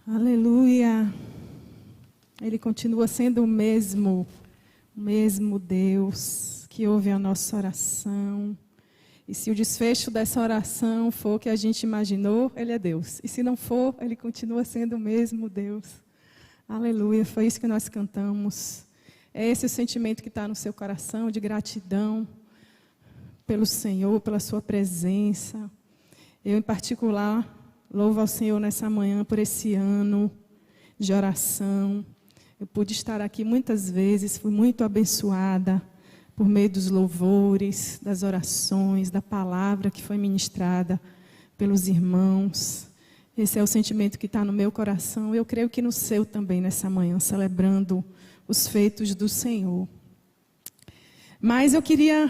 Aleluia. Ele continua sendo o mesmo Deus que ouve a nossa oração. E se o desfecho dessa oração for o que a gente imaginou, Ele é Deus. E se não for, Ele continua sendo o mesmo Deus. Aleluia, foi isso que nós cantamos. É esse o sentimento que está no seu coração, de gratidão pelo Senhor, pela sua presença. Eu, em particular, louvo ao Senhor nessa manhã por esse ano de oração. Eu pude estar aqui muitas vezes, fui muito abençoada por meio dos louvores, das orações, da palavra que foi ministrada pelos irmãos. Esse é o sentimento que está no meu coração. Eu creio que no seu também nessa manhã, celebrando os feitos do Senhor. Mas eu queria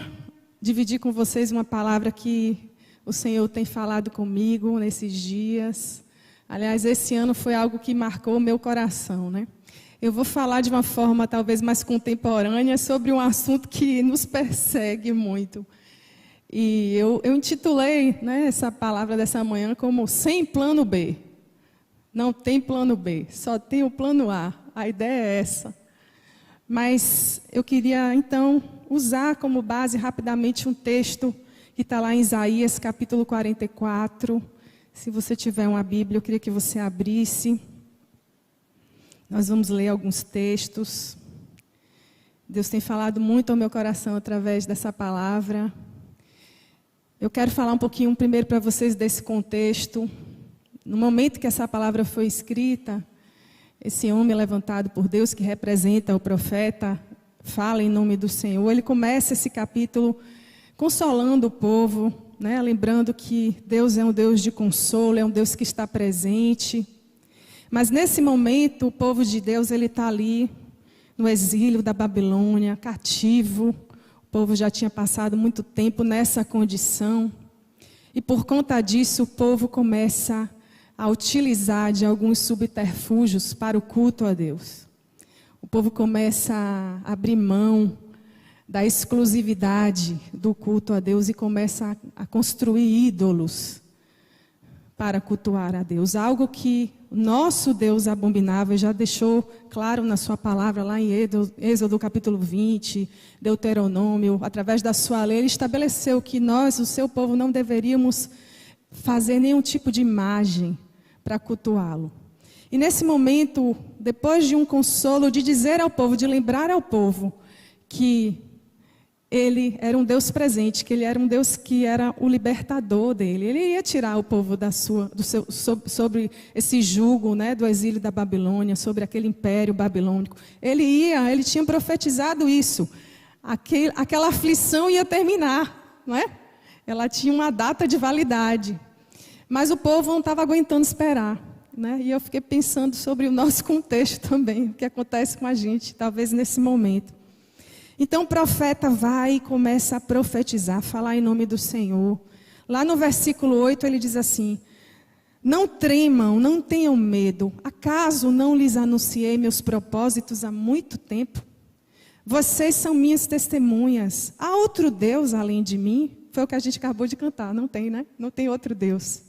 dividir com vocês uma palavra que o Senhor tem falado comigo nesses dias. Aliás, esse ano foi algo que marcou o meu coração, né? Eu vou falar de uma forma talvez mais contemporânea sobre um assunto que nos persegue muito. E eu intitulei, né, essa palavra dessa manhã como Sem Plano B. Não tem plano B, só tem o plano A. A ideia é essa. Mas eu queria, então, usar como base rapidamente um texto que está lá em Isaías, capítulo 44. Se você tiver uma Bíblia, eu queria que você abrisse. Nós vamos ler alguns textos. Deus tem falado muito ao meu coração através dessa palavra. Eu quero falar um pouquinho primeiro para vocês desse contexto. No momento que essa palavra foi escrita, esse homem levantado por Deus, que representa o profeta, fala em nome do Senhor. Ele começa esse capítulo consolando o povo, né? Lembrando que Deus é um Deus de consolo, é um Deus que está presente. Mas nesse momento, o povo de Deus ele está ali no exílio da Babilônia, cativo. O povo já tinha passado muito tempo nessa condição. E por conta disso, o povo começa a utilizar de alguns subterfúgios para o culto a Deus. O povo começa a abrir mão da exclusividade do culto a Deus e começa a construir ídolos para cultuar a Deus. Algo que o nosso Deus abominável já deixou claro na sua palavra, lá em Êxodo capítulo 20, Deuteronômio, através da sua lei, ele estabeleceu que nós, o seu povo, não deveríamos fazer nenhum tipo de imagem para cultuá-lo. E nesse momento, depois de um consolo, de dizer ao povo, de lembrar ao povo que Ele era um Deus presente, que Ele era um Deus que era o libertador dele. Ele ia tirar o povo sobre esse jugo, né, do exílio da Babilônia, sobre aquele império babilônico. Ele tinha profetizado isso. Aquela aflição ia terminar, não é? Ela tinha uma data de validade. Mas o povo não estava aguentando esperar, né? E eu fiquei pensando sobre o nosso contexto também, o que acontece com a gente, talvez nesse momento. Então o profeta vai e começa a profetizar, falar em nome do Senhor. Lá no versículo 8 ele diz assim: não tremam, não tenham medo. Acaso não lhes anunciei meus propósitos há muito tempo? Vocês são minhas testemunhas. Há outro Deus além de mim? Foi o que a gente acabou de cantar. Não tem, né? Não tem outro Deus.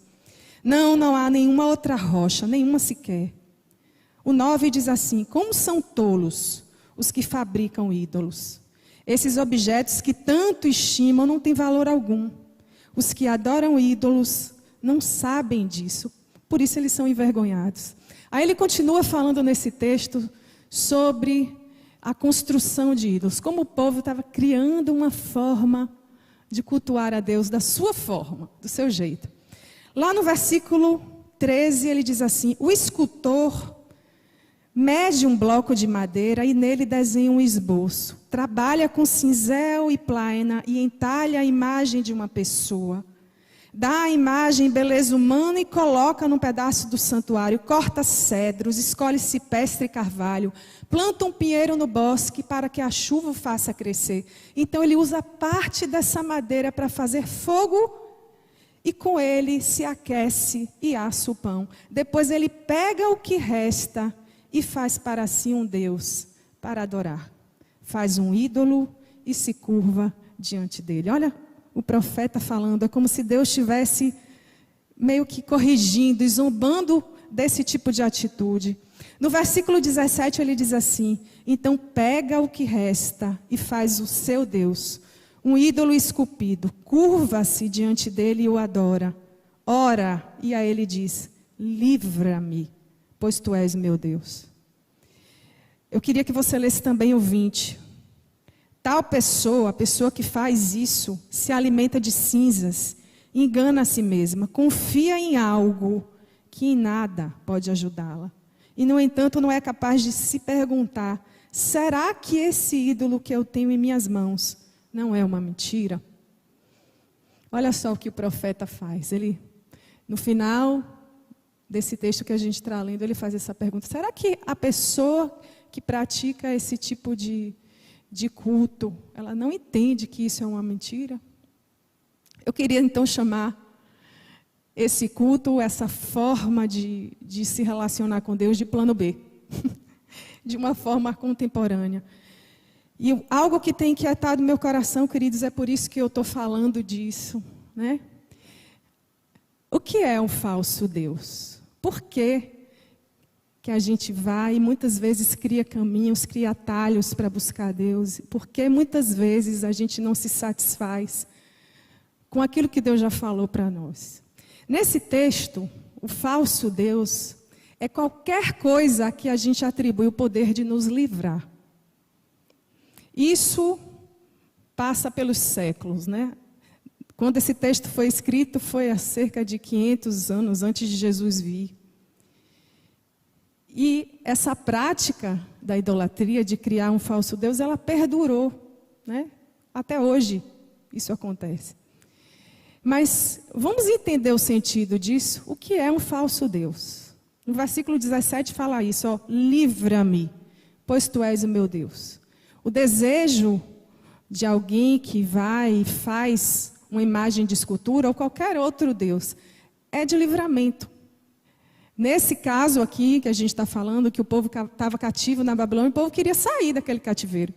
Não há nenhuma outra rocha, nenhuma sequer. O 9 diz assim: como são tolos os que fabricam ídolos. Esses objetos que tanto estimam não têm valor algum. Os que adoram ídolos não sabem disso, por isso eles são envergonhados. Aí ele continua falando nesse texto sobre a construção de ídolos, como o povo estava criando uma forma de cultuar a Deus da sua forma, do seu jeito. Lá no versículo 13 ele diz assim: o escultor mede um bloco de madeira e nele desenha um esboço. Trabalha com cinzel e plaina e entalha a imagem de uma pessoa. Dá à imagem beleza humana e coloca num pedaço do santuário. Corta cedros, escolhe cipestre e carvalho. Planta um pinheiro no bosque para que a chuva o faça crescer. Então ele usa parte dessa madeira para fazer fogo e com ele se aquece e assa o pão. Depois ele pega o que resta e faz para si um Deus para adorar. Faz um ídolo e se curva diante dele. Olha o profeta falando, é como se Deus estivesse meio que corrigindo e zombando desse tipo de atitude. No versículo 17 ele diz assim: então pega o que resta e faz o seu Deus um ídolo esculpido, curva-se diante dele e o adora. Ora, e a ele diz: livra-me, pois tu és meu Deus. Eu queria que você lesse também o 20. Tal pessoa, a pessoa que faz isso, se alimenta de cinzas, engana a si mesma, confia em algo que em nada pode ajudá-la. E, no entanto, não é capaz de se perguntar: será que esse ídolo que eu tenho em minhas mãos não é uma mentira? Olha só o que o profeta faz. Ele, no final desse texto que a gente está lendo, ele faz essa pergunta: será que a pessoa que pratica esse tipo de culto, ela não entende que isso é uma mentira? Eu queria então chamar esse culto, essa forma de se relacionar com Deus, de plano B, de uma forma contemporânea. E algo que tem inquietado meu coração, queridos, é por isso que eu estou falando disso, né? O que é um falso Deus? Por que a gente vai e muitas vezes cria caminhos, cria atalhos para buscar Deus? Por que muitas vezes a gente não se satisfaz com aquilo que Deus já falou para nós? Nesse texto, o falso Deus é qualquer coisa que a gente atribui o poder de nos livrar. Isso passa pelos séculos, né? Quando esse texto foi escrito, foi há cerca de 500 anos antes de Jesus vir. E essa prática da idolatria, de criar um falso Deus, ela perdurou, né? Até hoje isso acontece. Mas vamos entender o sentido disso. O que é um falso Deus? No versículo 17 fala isso, ó: livra-me, pois tu és o meu Deus. O desejo de alguém que vai e faz uma imagem de escultura ou qualquer outro Deus é de livramento. Nesse caso aqui que a gente está falando, que o povo estava cativo na Babilônia, o povo queria sair daquele cativeiro.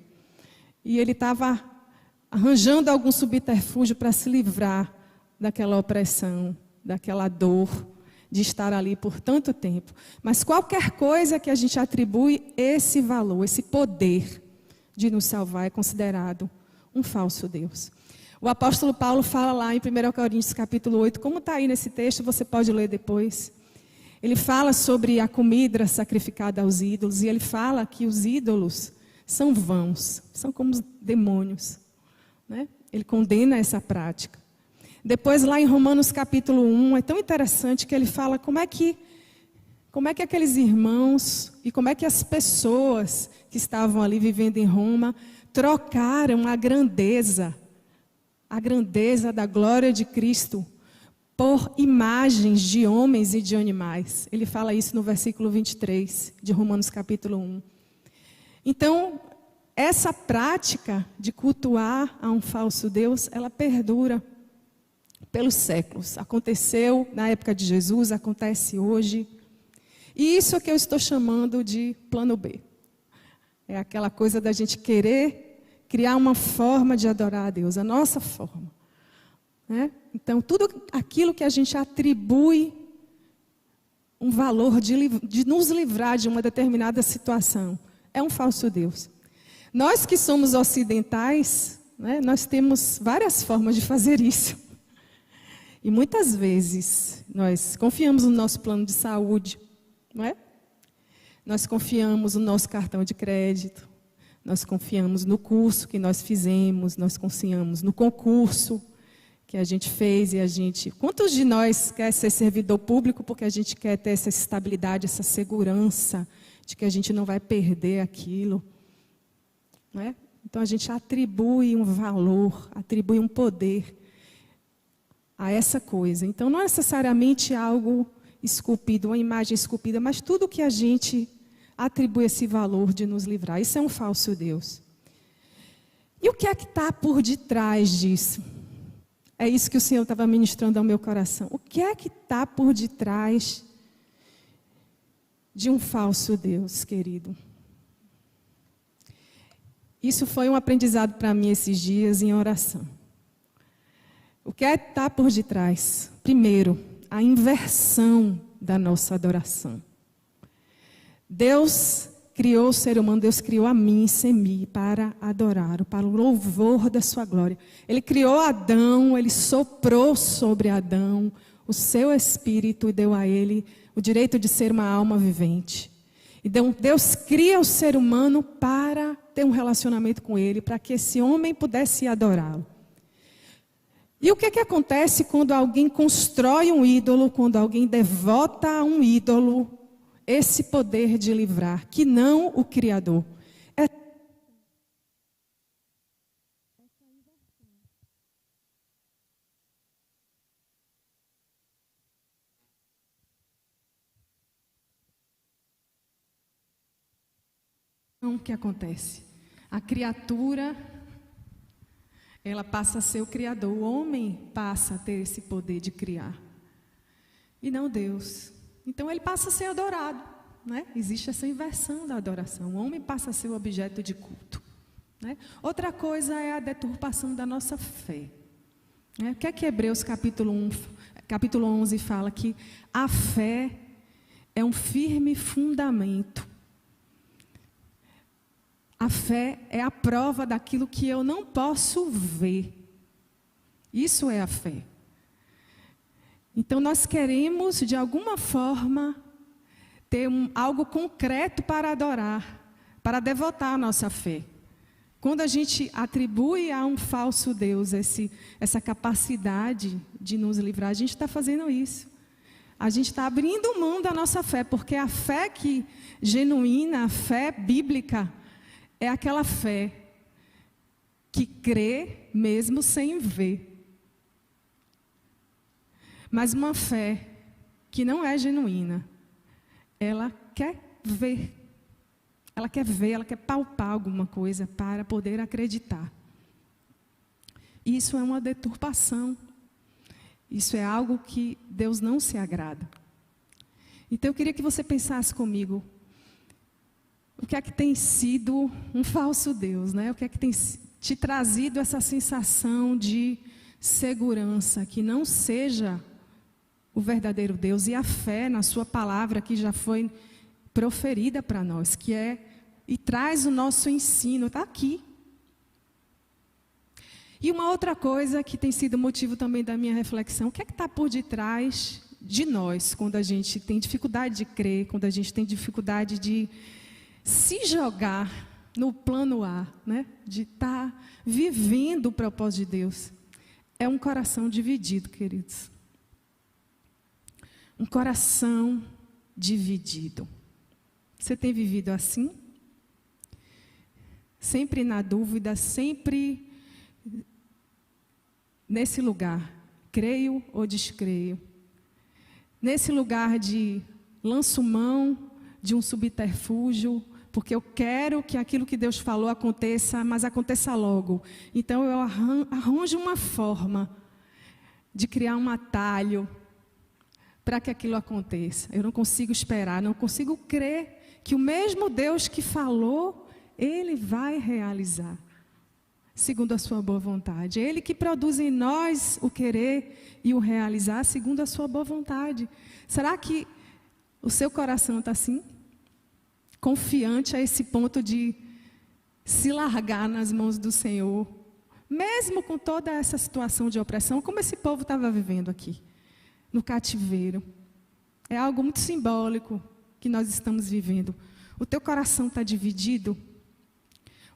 E ele estava arranjando algum subterfúgio para se livrar daquela opressão, daquela dor de estar ali por tanto tempo. Mas qualquer coisa que a gente atribui esse valor, esse poder de nos salvar, é considerado um falso Deus. O apóstolo Paulo fala lá em 1 Coríntios capítulo 8, como está aí nesse texto, você pode ler depois. Ele fala sobre a comida sacrificada aos ídolos, e ele fala que os ídolos são vãos, são como os demônios, né? Ele condena essa prática. Depois, lá em Romanos capítulo 1, é tão interessante que ele fala como é que aqueles irmãos e como é que as pessoas que estavam ali vivendo em Roma trocaram a grandeza da glória de Cristo por imagens de homens e de animais. Ele fala isso no versículo 23 de Romanos capítulo 1. Então, essa prática de cultuar a um falso Deus, ela perdura pelos séculos. Aconteceu na época de Jesus, acontece hoje. E isso é que eu estou chamando de plano B. É aquela coisa da gente querer criar uma forma de adorar a Deus, a nossa forma, né? Então, tudo aquilo que a gente atribui um valor de nos livrar de uma determinada situação é um falso Deus. Nós que somos ocidentais, né, nós temos várias formas de fazer isso. E muitas vezes nós confiamos no nosso plano de saúde, não é? Nós confiamos no nosso cartão de crédito, nós confiamos no curso que nós fizemos, nós confiamos no concurso que a gente fez e a gente... Quantos de nós quer ser servidor público porque a gente quer ter essa estabilidade, essa segurança de que a gente não vai perder aquilo, não é? Então a gente atribui um valor, atribui um poder a essa coisa. Então não é necessariamente algo esculpido, uma imagem esculpida, mas tudo que a gente atribui esse valor de nos livrar. Isso é um falso Deus. E o que é que está por detrás disso? É isso que o Senhor estava ministrando ao meu coração. O que é que está por detrás de um falso Deus, querido? Isso foi um aprendizado para mim esses dias em oração. O que é que está por detrás? Primeiro, a inversão da nossa adoração. Deus criou o ser humano, Deus criou a mim, Semi, para adorar, para o louvor da sua glória. Ele criou Adão, ele soprou sobre Adão o seu espírito e deu a ele o direito de ser uma alma vivente. E Deus cria o ser humano para ter um relacionamento com ele, para que esse homem pudesse adorá-lo. E o que acontece quando alguém constrói um ídolo, quando alguém devota a um ídolo esse poder de livrar, que não o Criador? Então, o que acontece? A criatura, ela passa a ser o Criador. O homem passa a ter esse poder de criar. E não Deus. Então, ele passa a ser adorado. Né? Existe essa inversão da adoração. O homem passa a ser o objeto de culto. Né? Outra coisa é a deturpação da nossa fé. Né? O que é que Hebreus capítulo 11 fala? Que a fé é um firme fundamento. A fé é a prova daquilo que eu não posso ver. Isso é a fé. Então, nós queremos, de alguma forma, ter algo concreto para adorar, para devotar a nossa fé. Quando a gente atribui a um falso Deus essa capacidade de nos livrar, a gente está fazendo isso. A gente está abrindo mão da nossa fé, porque a fé genuína, a fé bíblica, é aquela fé que crê mesmo sem ver. Mas uma fé que não é genuína, ela quer ver. Ela quer ver, ela quer palpar alguma coisa para poder acreditar. Isso é uma deturpação. Isso é algo que Deus não se agrada. Então eu queria que você pensasse comigo. O que é que tem sido um falso Deus, né? O que é que tem te trazido essa sensação de segurança, que não seja o verdadeiro Deus, e a fé na sua palavra que já foi proferida para nós, que e traz o nosso ensino, está aqui. E uma outra coisa que tem sido motivo também da minha reflexão, o que é que está por detrás de nós, quando a gente tem dificuldade de crer, quando a gente tem dificuldade de se jogar no plano A, né? De estar vivendo o propósito de Deus. É um coração dividido, queridos. Um coração dividido. Você tem vivido assim? Sempre na dúvida, sempre nesse lugar, creio ou descreio. Nesse lugar de lanço mão de um subterfúgio, porque eu quero que aquilo que Deus falou aconteça, mas aconteça logo. Então eu arranjo uma forma de criar um atalho para que aquilo aconteça. Eu não consigo esperar, não consigo crer que o mesmo Deus que falou, Ele vai realizar, segundo a sua boa vontade. É Ele que produz em nós o querer e o realizar, segundo a sua boa vontade. Será que o seu coração está assim? Confiante a esse ponto de se largar nas mãos do Senhor, mesmo com toda essa situação de opressão, como esse povo estava vivendo aqui, no cativeiro. É algo muito simbólico que nós estamos vivendo. O teu coração está dividido?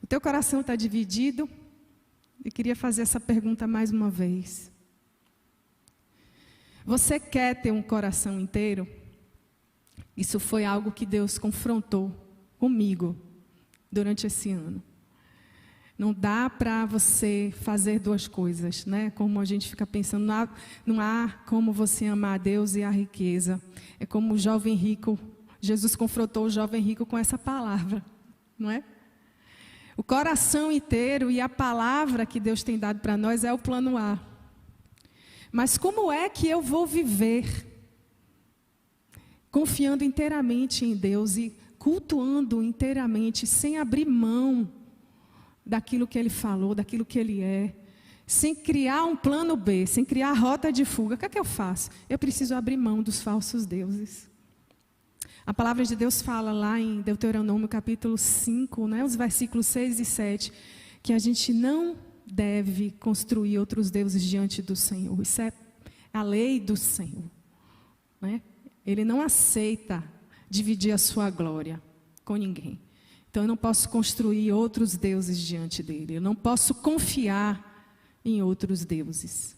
O teu coração está dividido? Eu queria fazer essa pergunta mais uma vez. Você quer ter um coração inteiro? Isso foi algo que Deus confrontou comigo durante esse ano. Não dá para você fazer duas coisas, né? Como a gente fica pensando, não há como você amar a Deus e a riqueza. É como o jovem rico, Jesus confrontou o jovem rico com essa palavra, não é? O coração inteiro e a palavra que Deus tem dado para nós é o plano A. Mas como é que eu vou viver confiando inteiramente em Deus e cultuando inteiramente, sem abrir mão daquilo que Ele falou, daquilo que Ele é, sem criar um plano B, sem criar rota de fuga, o que é que eu faço? Eu preciso abrir mão dos falsos deuses. A palavra de Deus fala lá em Deuteronômio capítulo 5, né, os versículos 6 e 7, que a gente não deve construir outros deuses diante do Senhor. Isso é a lei do Senhor, né? Ele não aceita dividir a sua glória com ninguém. Então eu não posso construir outros deuses diante dele. Eu não posso confiar em outros deuses.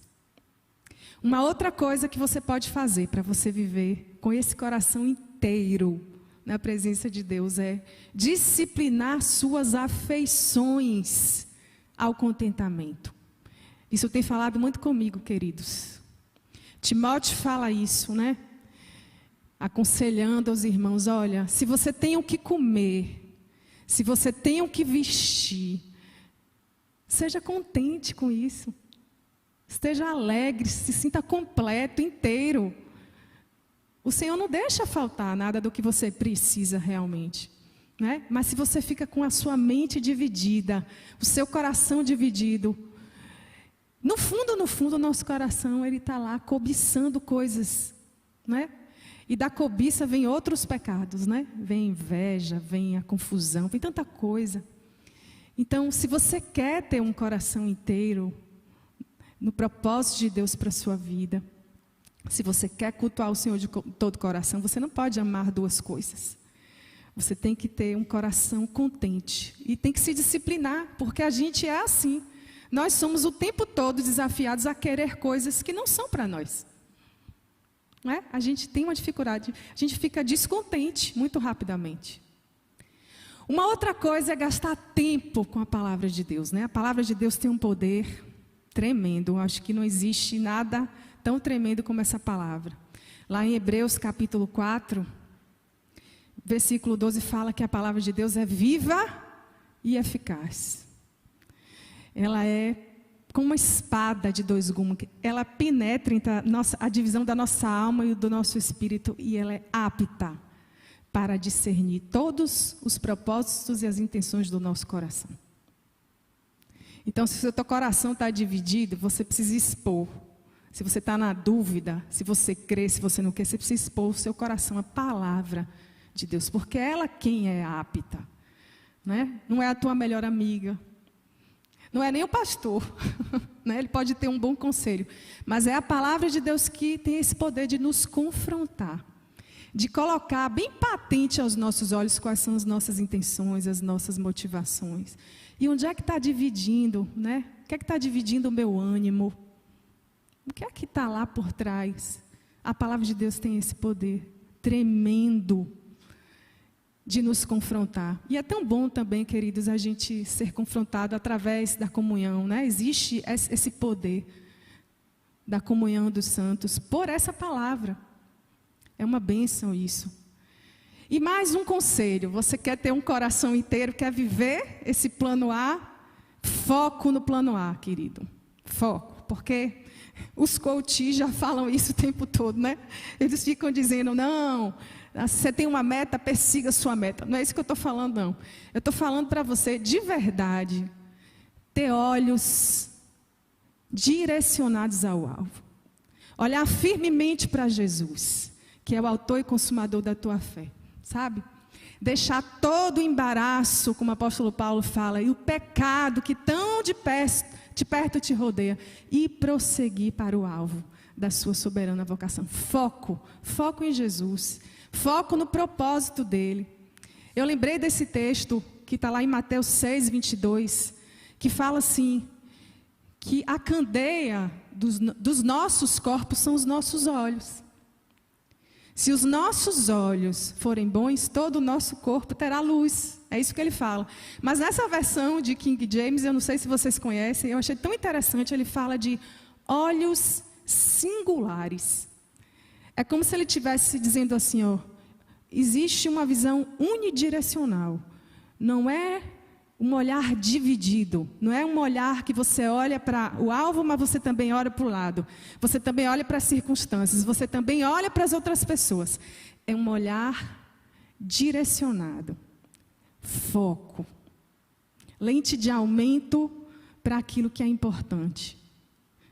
Uma outra coisa que você pode fazer para você viver com esse coração inteiro na presença de Deus é disciplinar suas afeições ao contentamento. Isso tem falado muito comigo, queridos. Timóteo fala isso, né? Aconselhando aos irmãos, olha, se você tem o que comer, se você tem o que vestir, seja contente com isso. Esteja alegre, se sinta completo, inteiro. O Senhor não deixa faltar nada do que você precisa realmente, né? Mas se você fica com a sua mente dividida, o seu coração dividido, no fundo, o nosso coração, ele está lá cobiçando coisas, né? E da cobiça vem outros pecados, né? Vem a inveja, vem a confusão, vem tanta coisa. Então, se você quer ter um coração inteiro no propósito de Deus para a sua vida, se você quer cultuar o Senhor de todo o coração, você não pode amar duas coisas. Você tem que ter um coração contente e tem que se disciplinar, porque a gente é assim. Nós somos o tempo todo desafiados a querer coisas que não são para nós. Não é? A gente tem uma dificuldade, a gente fica descontente muito rapidamente. Uma outra coisa é gastar tempo com a palavra de Deus, né? A palavra de Deus tem um poder tremendo. Acho que não existe nada tão tremendo como essa palavra. Lá em Hebreus capítulo 4, versículo 12 fala que a palavra de Deus é viva e eficaz. Ela é como uma espada de dois gumes. Ela penetra entre a divisão da nossa alma e do nosso espírito, e ela é apta para discernir todos os propósitos e as intenções do nosso coração. Então, se o seu coração está dividido, você precisa expor. Se você está na dúvida, se você crê, se você não quer, você precisa expor o seu coração, a palavra de Deus, porque ela quem é apta, né? Não é a tua melhor amiga, não é nem o pastor, né? Ele pode ter um bom conselho, mas é a palavra de Deus que tem esse poder de nos confrontar, de colocar bem patente aos nossos olhos quais são as nossas intenções, as nossas motivações. E onde é que está dividindo, né? O que é que está dividindo o meu ânimo? O que é que está lá por trás? A palavra de Deus tem esse poder tremendo de nos confrontar. E é tão bom também, queridos, a gente ser confrontado através da comunhão, né? Existe esse poder da comunhão dos santos por essa palavra. É uma bênção isso. E mais um conselho, você quer ter um coração inteiro, quer viver esse plano A? Foco no plano A, querido. Foco, porque os coaches já falam isso o tempo todo, né? Eles ficam dizendo, não, se você tem uma meta, persiga a sua meta. Não é isso que eu estou falando, não. Eu estou falando para você, de verdade, ter olhos direcionados ao alvo. Olhar firmemente para Jesus, que é o autor e consumador da tua fé. Sabe? Deixar todo o embaraço, como o apóstolo Paulo fala, e o pecado que tão de perto te rodeia, e prosseguir para o alvo da sua soberana vocação. Foco em Jesus, foco no propósito dele. Eu lembrei desse texto que está lá em Mateus 6, 22, que fala assim, que a candeia dos nossos corpos são os nossos olhos. Se os nossos olhos forem bons, todo o nosso corpo terá luz. É isso que ele fala. Mas nessa versão de King James, eu não sei se vocês conhecem, eu achei tão interessante, ele fala de olhos singulares. É como se ele estivesse dizendo assim, ó, existe uma visão unidirecional. Não é um olhar dividido. Não é um olhar que você olha para o alvo, mas você também olha para o lado. Você também olha para as circunstâncias. Você também olha para as outras pessoas. É um olhar direcionado. Foco. Lente de aumento para aquilo que é importante.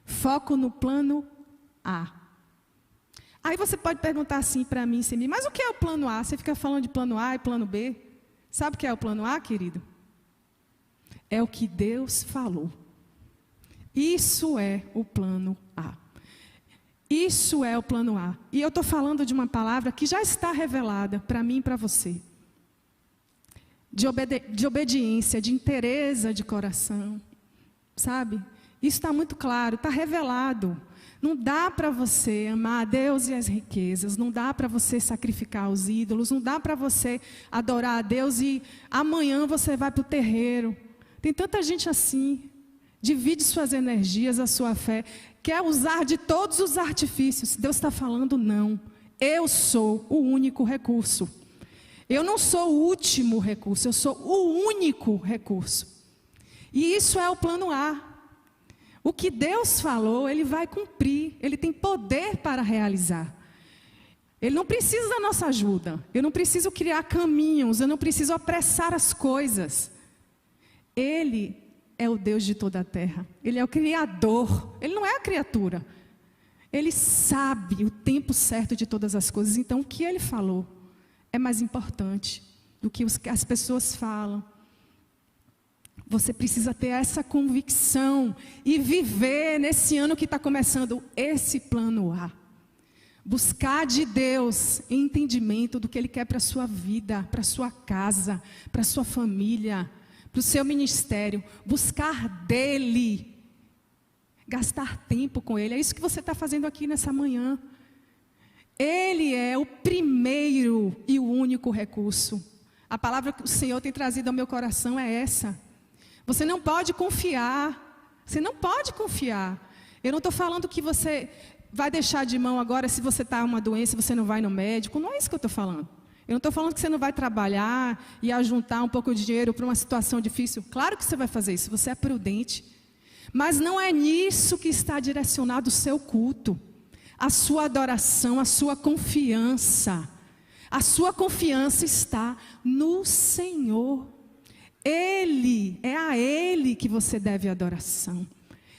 Foco no plano A. Aí você pode perguntar assim para mim, mas o que é o plano A? Você fica falando de plano A e plano B. Sabe o que é o plano A, querido? É o que Deus falou. Isso é o plano A. Isso é o plano A. E eu estou falando de uma palavra que já está revelada para mim e para você. De obediência, de inteireza de coração. Sabe? Isso está muito claro, está revelado. Não dá para você amar a Deus e as riquezas. Não dá para você sacrificar os ídolos. Não dá para você adorar a Deus e amanhã você vai para o terreiro. Tem tanta gente assim. Divide suas energias, a sua fé. Quer usar de todos os artifícios. Deus está falando não. Eu sou o único recurso. Eu não sou o último recurso. Eu sou o único recurso. E isso é o plano A. O que Deus falou, Ele vai cumprir. Ele tem poder para realizar. Ele não precisa da nossa ajuda. Eu não preciso criar caminhos. Eu não preciso apressar as coisas. Ele é o Deus de toda a terra. Ele é o Criador. Ele não é a criatura. Ele sabe o tempo certo de todas as coisas. Então, o que Ele falou é mais importante do que as pessoas falam. Você precisa ter essa convicção e viver nesse ano que está começando esse plano A. Buscar de Deus entendimento do que Ele quer para a sua vida, para a sua casa, para a sua família, para o seu ministério. Buscar dEle. Gastar tempo com Ele. É isso que você está fazendo aqui nessa manhã. Ele é o primeiro e o único recurso. A palavra que o Senhor tem trazido ao meu coração é essa. Você não pode confiar. Você não pode confiar. Eu não estou falando que você vai deixar de mão agora se você está com uma doença, você não vai no médico. Não é isso que eu estou falando. Eu não estou falando que você não vai trabalhar e ajuntar um pouco de dinheiro para uma situação difícil. Claro que você vai fazer isso, você é prudente. Mas não é nisso que está direcionado o seu culto. A sua adoração, a sua confiança. A sua confiança está no Senhor. Ele, é a Ele que você deve adoração.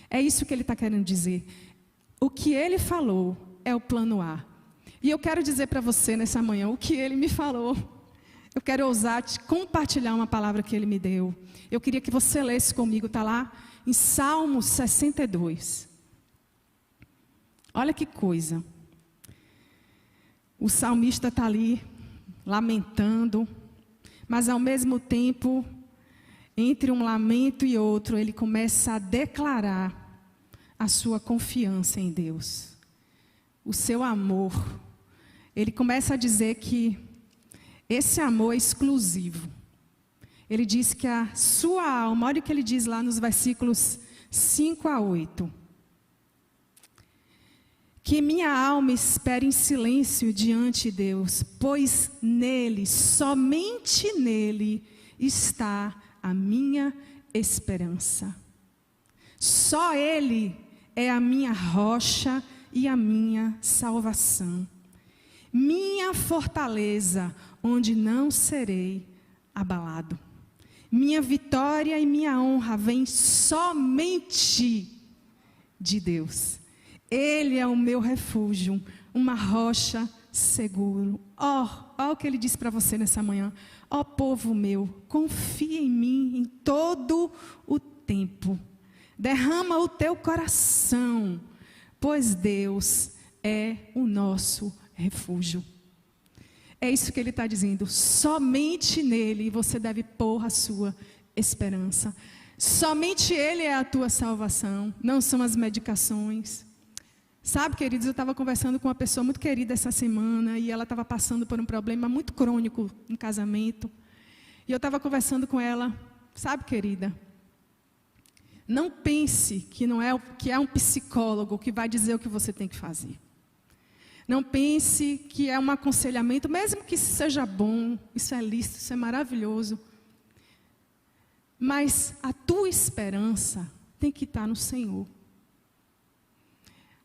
É isso que Ele está querendo dizer. O que Ele falou é o plano A. E eu quero dizer para você nessa manhã o que Ele me falou. Eu quero ousar te compartilhar uma palavra que Ele me deu. Eu queria que você lesse comigo, está lá em Salmos 62. Olha que coisa. O salmista está ali, lamentando, mas ao mesmo tempo, entre um lamento e outro, ele começa a declarar a sua confiança em Deus. O seu amor. Ele começa a dizer que esse amor é exclusivo. Ele diz que a sua alma, olha o que ele diz lá nos versículos 5 a 8. Que minha alma espere em silêncio diante de Deus, pois nele, somente nele, está a minha esperança. Só Ele é a minha rocha e a minha salvação. Minha fortaleza, onde não serei abalado. Minha vitória e minha honra vêm somente de Deus. Ele é o meu refúgio, uma rocha seguro. Ó o que Ele diz para você nessa manhã. Ó povo meu, confia em mim em todo o tempo. Derrama o teu coração, pois Deus é o nosso refúgio. É isso que Ele está dizendo. Somente nele você deve pôr a sua esperança. Somente Ele é a tua salvação, não são as medicações. Sabe, queridos, eu estava conversando com uma pessoa muito querida essa semana e ela estava passando por um problema muito crônico no casamento. E eu estava conversando com ela, sabe, querida, não pense que é um psicólogo que vai dizer o que você tem que fazer. Não pense que é um aconselhamento, mesmo que isso seja bom, isso é lícito, isso é maravilhoso. Mas a tua esperança tem que estar no Senhor.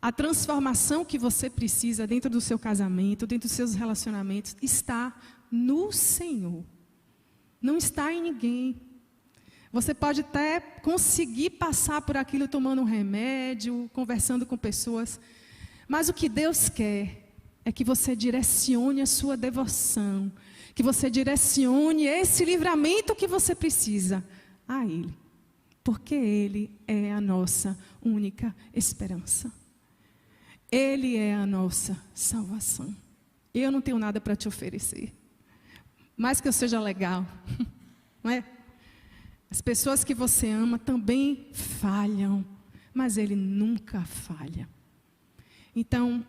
A transformação que você precisa dentro do seu casamento, dentro dos seus relacionamentos, está no Senhor. Não está em ninguém. Você pode até conseguir passar por aquilo tomando um remédio, conversando com pessoas. Mas o que Deus quer é que você direcione a sua devoção, que você direcione esse livramento que você precisa a Ele. Porque Ele é a nossa única esperança. Ele é a nossa salvação. Eu não tenho nada para te oferecer. Mais que eu seja legal, não é? As pessoas que você ama também falham, mas Ele nunca falha. Então,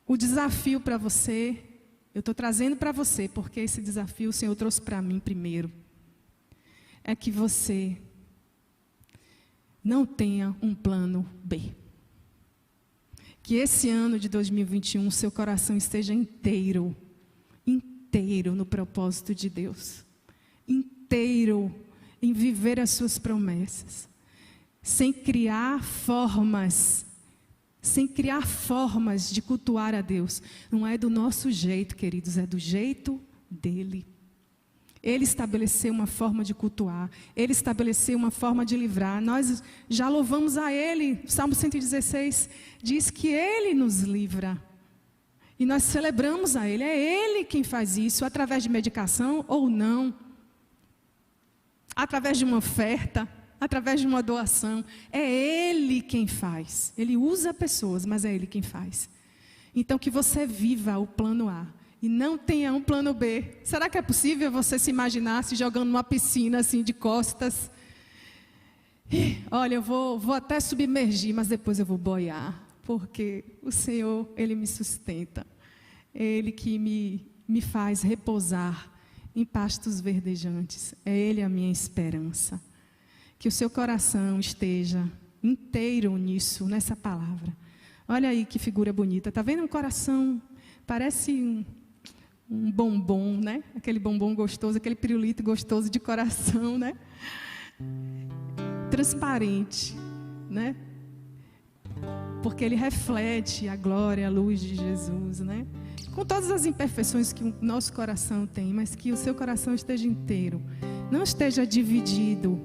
o desafio para você, eu estou trazendo para você, porque esse desafio o Senhor trouxe para mim primeiro, é que você não tenha um plano B. Que esse ano de 2021, seu coração esteja inteiro no propósito de Deus. Inteiro em viver as suas promessas. Sem criar formas de cultuar a Deus. Não é do nosso jeito, queridos, é do jeito dEle. Ele estabeleceu uma forma de cultuar. Ele estabeleceu uma forma de livrar. Nós já louvamos a Ele. O Salmo 116 diz que Ele nos livra. E nós celebramos a Ele. É Ele quem faz isso, através de medicação ou não. Através de uma oferta, através de uma doação. É Ele quem faz. Ele usa pessoas, mas é Ele quem faz. Então que você viva o plano A. E não tenha um plano B. Será que é possível você se imaginar se jogando numa piscina assim de costas? Olha, eu vou até submergir, mas depois eu vou boiar. Porque o Senhor, Ele me sustenta. É Ele que me faz repousar em pastos verdejantes. É Ele a minha esperança. Que o seu coração esteja inteiro nisso, nessa palavra. Olha aí que figura bonita. Está vendo um coração? Parece um bombom, né? Aquele bombom gostoso, aquele pirulito gostoso de coração, né? Transparente, né? Porque ele reflete a glória, a luz de Jesus, né? Com todas as imperfeições que o nosso coração tem, mas que o seu coração esteja inteiro. Não esteja dividido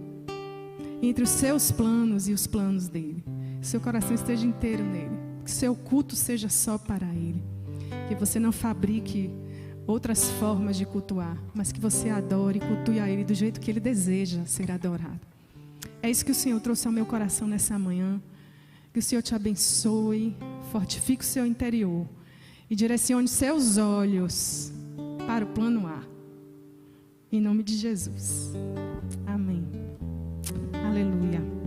entre os seus planos e os planos dele. Que seu coração esteja inteiro nele. Que seu culto seja só para ele. Que você não fabrique outras formas de cultuar, mas que você adore e cultue a ele do jeito que ele deseja ser adorado. É isso que o Senhor trouxe ao meu coração nessa manhã. Que o Senhor te abençoe, fortifique o seu interior e direcione seus olhos para o plano A. Em nome de Jesus. Amém. Aleluia.